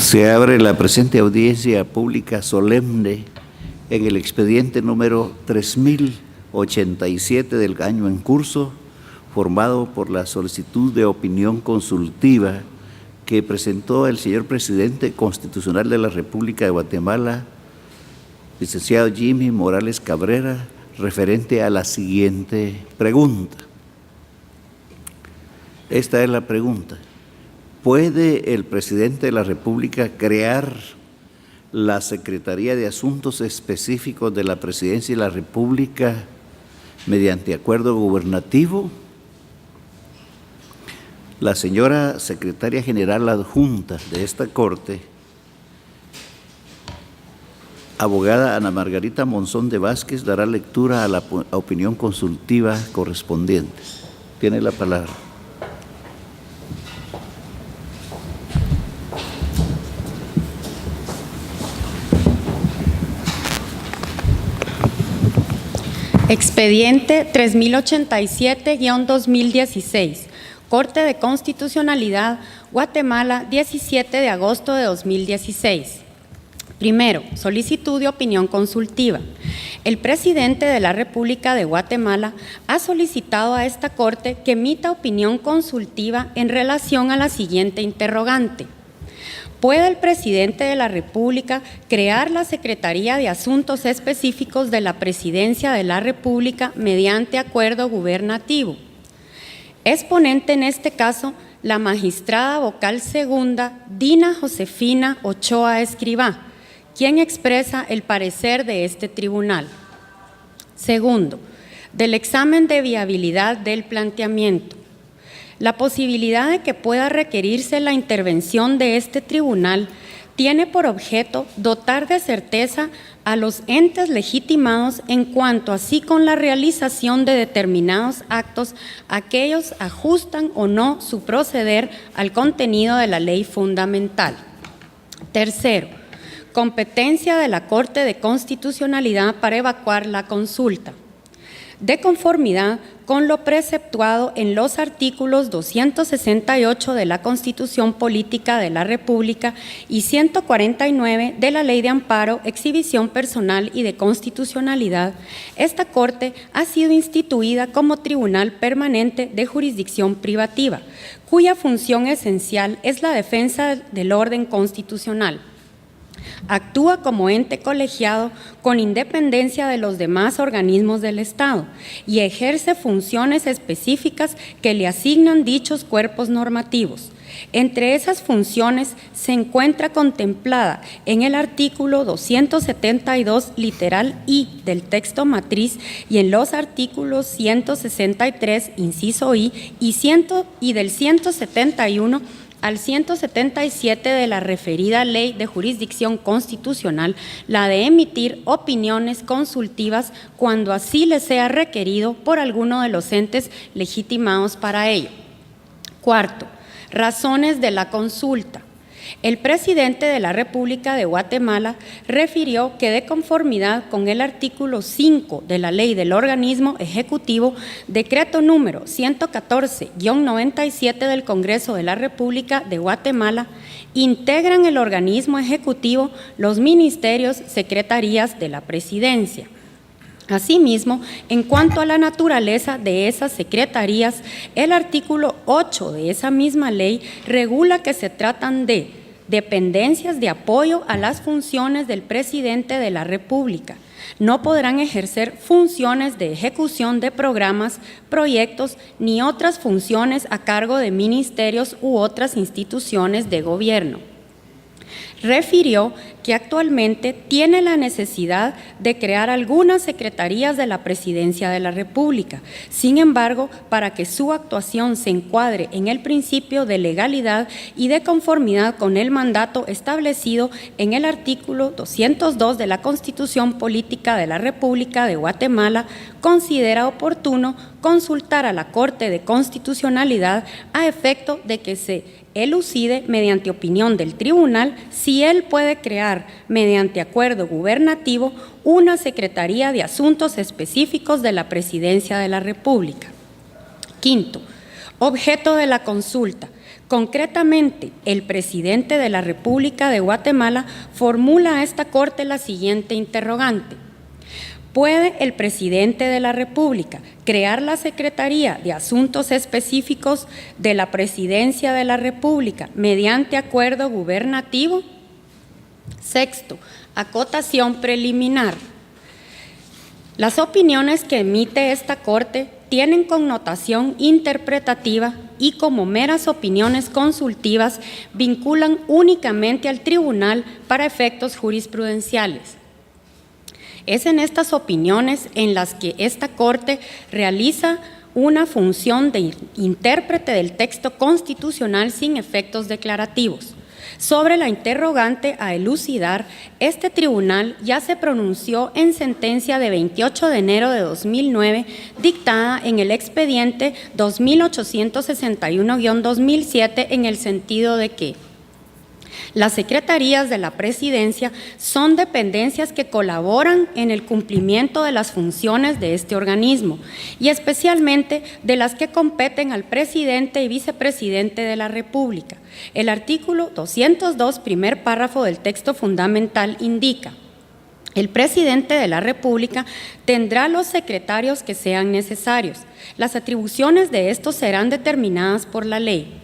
Se abre la presente audiencia pública solemne en el expediente número 3087 del año en curso, formado por la solicitud de opinión consultiva que presentó el señor presidente constitucional de la República de Guatemala, licenciado Jimmy Morales Cabrera, referente a la siguiente pregunta. Esta es la pregunta. ¿Puede el presidente de la República crear la Secretaría de Asuntos Específicos de la Presidencia de la República mediante acuerdo gubernativo? La señora secretaria general adjunta de esta Corte, abogada Ana Margarita Monzón de Vázquez, dará lectura a la opinión consultiva correspondiente. Tiene la palabra. Expediente 3087-2016, Corte de Constitucionalidad, Guatemala, 17 de agosto de 2016. Primero, solicitud de opinión consultiva. El presidente de la República de Guatemala ha solicitado a esta Corte que emita opinión consultiva en relación a la siguiente interrogante. ¿Puede el presidente de la República crear la Secretaría de Asuntos Específicos de la Presidencia de la República mediante acuerdo gubernativo? Es ponente en este caso la magistrada vocal segunda Dina Josefina Ochoa Escrivá, quien expresa el parecer de este tribunal. Segundo, del examen de viabilidad del planteamiento. La posibilidad de que pueda requerirse la intervención de este tribunal tiene por objeto dotar de certeza a los entes legitimados en cuanto así con la realización de determinados actos, aquellos ajustan o no su proceder al contenido de la ley fundamental. Tercero, competencia de la Corte de Constitucionalidad para evacuar la consulta. De conformidad con lo preceptuado en los artículos 268 de la Constitución Política de la República y 149 de la Ley de Amparo, Exhibición Personal y de Constitucionalidad, esta Corte ha sido instituida como Tribunal Permanente de Jurisdicción Privativa, cuya función esencial es la defensa del orden constitucional. Actúa como ente colegiado con independencia de los demás organismos del Estado y ejerce funciones específicas que le asignan dichos cuerpos normativos. Entre esas funciones se encuentra contemplada en el artículo 272, literal I del texto matriz y en los artículos 163, inciso I y del 171 al 177 de la referida Ley de Jurisdicción Constitucional, la de emitir opiniones consultivas cuando así le sea requerido por alguno de los entes legitimados para ello. Cuarto, razones de la consulta. El presidente de la República de Guatemala refirió que de conformidad con el artículo 5 de la Ley del Organismo Ejecutivo, decreto número 114-97 del Congreso de la República de Guatemala, integran el organismo ejecutivo los ministerios, secretarías de la presidencia. Asimismo, en cuanto a la naturaleza de esas secretarías, el artículo 8 de esa misma ley regula que se tratan de dependencias de apoyo a las funciones del presidente de la República. No podrán ejercer funciones de ejecución de programas, proyectos ni otras funciones a cargo de ministerios u otras instituciones de gobierno. Refirió que actualmente tiene la necesidad de crear algunas secretarías de la Presidencia de la República. Sin embargo, para que su actuación se encuadre en el principio de legalidad y de conformidad con el mandato establecido en el artículo 202 de la Constitución Política de la República de Guatemala, considera oportuno consultar a la Corte de Constitucionalidad a efecto de que se elucide mediante opinión del tribunal si él puede crear mediante acuerdo gubernativo una Secretaría de Asuntos Específicos de la Presidencia de la República. Quinto, Objeto de la consulta. Concretamente, el presidente de la República de Guatemala formula a esta Corte la siguiente interrogante. ¿Puede el presidente de la República crear la Secretaría de Asuntos Específicos de la Presidencia de la República mediante acuerdo gubernativo? Sexto, acotación preliminar. Las opiniones que emite esta Corte tienen connotación interpretativa y como meras opiniones consultivas vinculan únicamente al tribunal para efectos jurisprudenciales. Es en estas opiniones en las que esta Corte realiza una función de intérprete del texto constitucional sin efectos declarativos. Sobre la interrogante a elucidar, este tribunal ya se pronunció en sentencia de 28 de enero de 2009, dictada en el expediente 2861-2007, en el sentido de que las secretarías de la Presidencia son dependencias que colaboran en el cumplimiento de las funciones de este organismo y especialmente de las que competen al presidente y vicepresidente de la República. El artículo 202, primer párrafo del texto fundamental indica: el presidente de la República tendrá los secretarios que sean necesarios. Las atribuciones de estos serán determinadas por la ley.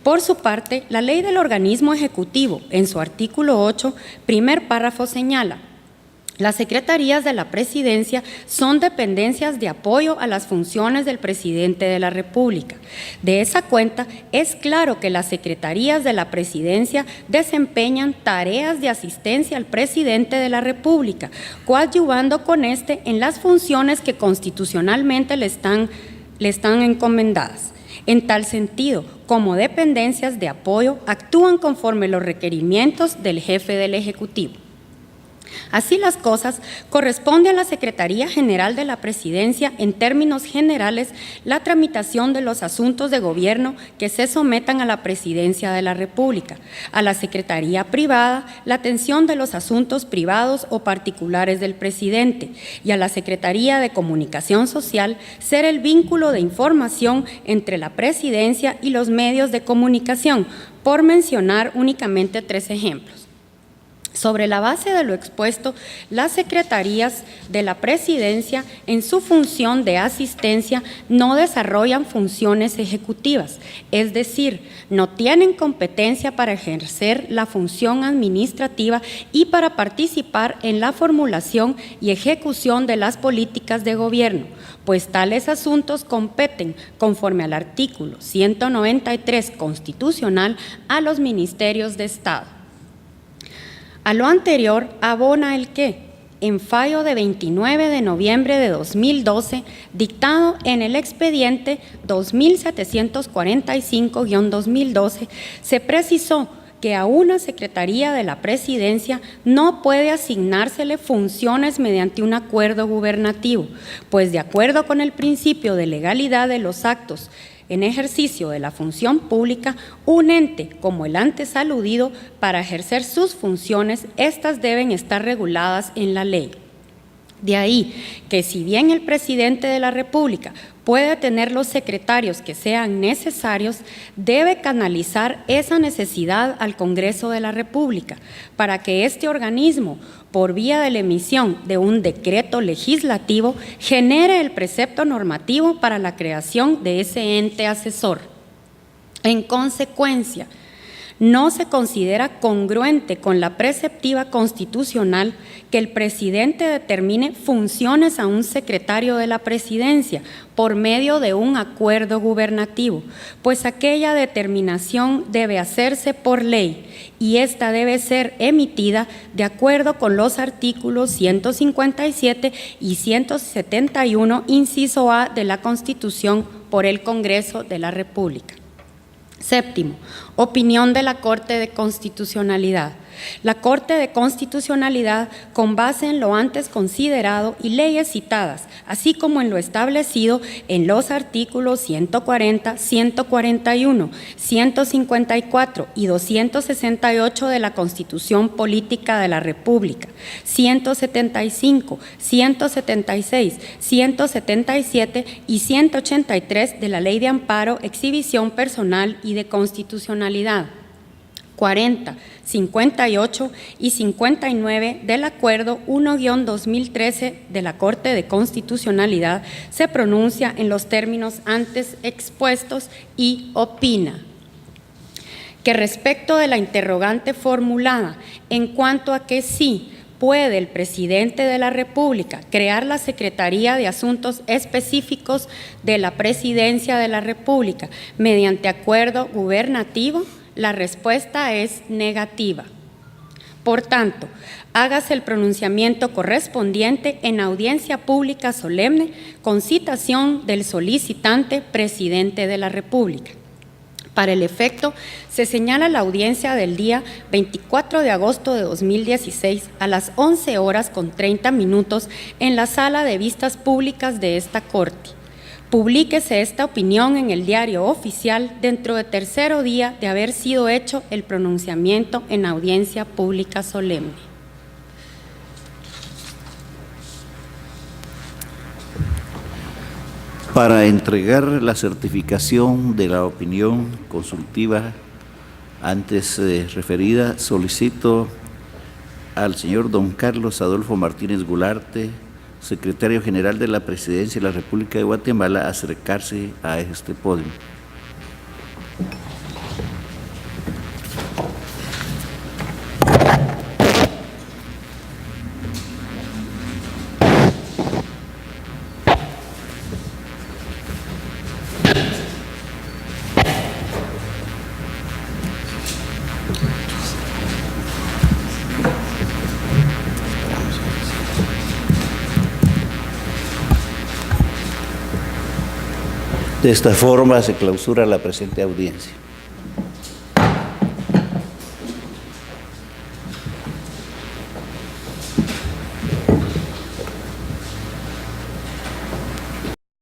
Por su parte, la ley del organismo ejecutivo, en su artículo 8, primer párrafo, señala: las secretarías de la Presidencia son dependencias de apoyo a las funciones del presidente de la República. De esa cuenta, es claro que las secretarías de la Presidencia desempeñan tareas de asistencia al presidente de la República, coadyuvando con éste en las funciones que constitucionalmente le están encomendadas. En tal sentido, como dependencias de apoyo, actúan conforme los requerimientos del jefe del Ejecutivo. Así las cosas, corresponde a la Secretaría General de la Presidencia, en términos generales, la tramitación de los asuntos de gobierno que se sometan a la Presidencia de la República, a la Secretaría Privada, la atención de los asuntos privados o particulares del presidente, y a la Secretaría de Comunicación Social, ser el vínculo de información entre la Presidencia y los medios de comunicación, por mencionar únicamente 3 ejemplos. Sobre la base de lo expuesto, las secretarías de la Presidencia, en su función de asistencia, no desarrollan funciones ejecutivas, es decir, no tienen competencia para ejercer la función administrativa y para participar en la formulación y ejecución de las políticas de gobierno, pues tales asuntos competen, conforme al artículo 193 constitucional, a los ministerios de Estado. A lo anterior abona el que, en fallo de 29 de noviembre de 2012, dictado en el expediente 2745-2012, se precisó que a una Secretaría de la Presidencia no puede asignársele funciones mediante un acuerdo gubernativo, pues de acuerdo con el principio de legalidad de los actos en ejercicio de la función pública, un ente como el antes aludido, para ejercer sus funciones, estas deben estar reguladas en la ley. De ahí que si bien el presidente de la República puede tener los secretarios que sean necesarios, debe canalizar esa necesidad al Congreso de la República para que este organismo, por vía de la emisión de un decreto legislativo, genere el precepto normativo para la creación de ese ente asesor. En consecuencia, no se considera congruente con la preceptiva constitucional que el presidente determine funciones a un secretario de la Presidencia por medio de un acuerdo gubernativo, pues aquella determinación debe hacerse por ley y esta debe ser emitida de acuerdo con los artículos 157 y 171, inciso A de la Constitución, por el Congreso de la República. Séptimo, opinión de la Corte de Constitucionalidad. La Corte de Constitucionalidad, con base en lo antes considerado y leyes citadas, así como en lo establecido en los artículos 140, 141, 154 y 268 de la Constitución Política de la República, 175, 176, 177 y 183 de la Ley de Amparo, Exhibición Personal y de Constitucionalidad, 40, 58 y 59 del Acuerdo 1-2013 de la Corte de Constitucionalidad, se pronuncia en los términos antes expuestos y opina que respecto de la interrogante formulada en cuanto a que sí puede el presidente de la República crear la Secretaría de Asuntos Específicos de la Presidencia de la República mediante acuerdo gubernativo, la respuesta es negativa. Por tanto, hágase el pronunciamiento correspondiente en audiencia pública solemne con citación del solicitante presidente de la República. Para el efecto, se señala la audiencia del día 24 de agosto de 2016 a las 11:30 en la Sala de Vistas Públicas de esta Corte. Publíquese esta opinión en el Diario Oficial dentro de tercero día de haber sido hecho el pronunciamiento en audiencia pública solemne. Para entregar la certificación de la opinión consultiva antes referida, solicito al señor don Carlos Adolfo Martínez Gularte, secretario general de la Presidencia de la República de Guatemala, acercarse a este podio. De esta forma se clausura la presente audiencia.